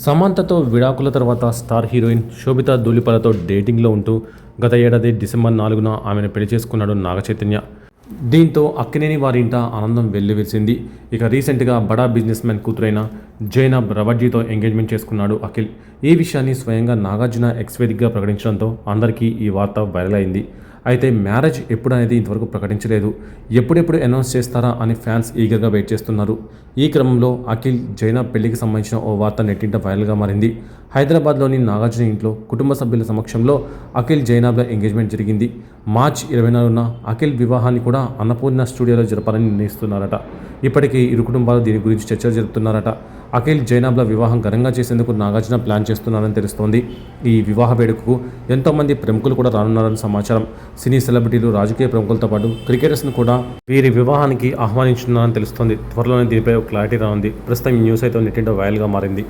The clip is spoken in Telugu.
సమంతతో విడాకుల తర్వాత స్టార్ హీరోయిన్ శోభితా ధూళిపాలతో డేటింగ్లో ఉంటూ గత ఏడాది డిసెంబర్ 4న ఆమెను పెళ్లి చేసుకున్నాడు నాగచైతన్య. దీంతో అక్కినేని వారి ఇంట ఆనందం వెల్లివిరిసింది. ఇక రీసెంట్గా బడా బిజినెస్ మ్యాన్ కూతురైన జైనబ్ రవడ్జీతో ఎంగేజ్మెంట్ చేసుకున్నాడు అఖిల్. ఈ విషయాన్ని స్వయంగా నాగార్జున ఎక్స్ వేదికగా ప్రకటించడంతో అందరికీ ఈ వార్త వైరల్ అయింది. అయితే మ్యారేజ్ ఎప్పుడు అనేది ఇంతవరకు ప్రకటించలేదు. ఎప్పుడెప్పుడు అనౌన్స్ చేస్తారా అని ఫ్యాన్స్ ఈగర్గా వెయిట్ చేస్తున్నారు. ఈ క్రమంలో అఖిల్ జైనబ్ పెళ్లికి సంబంధించిన ఓ వార్త నెట్టింట వైరల్గా మారింది. హైదరాబాద్లోని నాగార్జున ఇంట్లో కుటుంబ సభ్యుల సమక్షంలో అఖిల్ జైనబ్ల ఎంగేజ్మెంట్ జరిగింది. మార్చి 24న అఖిల్ వివాహాన్ని కూడా అన్నపూర్ణ స్టూడియోలో జరపాలని నిర్ణయిస్తున్నారట. ఇప్పటికీ ఇరు కుటుంబాలు దీని గురించి చర్చలు జరుపుతున్నారట. అఖిల్ జైనబ్ల వివాహం ఘనంగా చేసేందుకు నాగార్జున ప్లాన్ చేస్తున్నారని తెలుస్తోంది. ఈ వివాహ వేడుకకు ఎంతోమంది ప్రముఖులు కూడా రానున్నారని సమాచారం. సినీ సెలబ్రిటీలు, రాజకీయ ప్రముఖులతో పాటు క్రికెటర్స్ను కూడా వీరి వివాహానికి ఆహ్వానించున్నారని తెలుస్తోంది. త్వరలోనే దీనిపై క్లారిటీ రానుంది. ప్రస్తుతం ఈ న్యూస్ అయితే నెట్టింట వైరల్గా మారింది.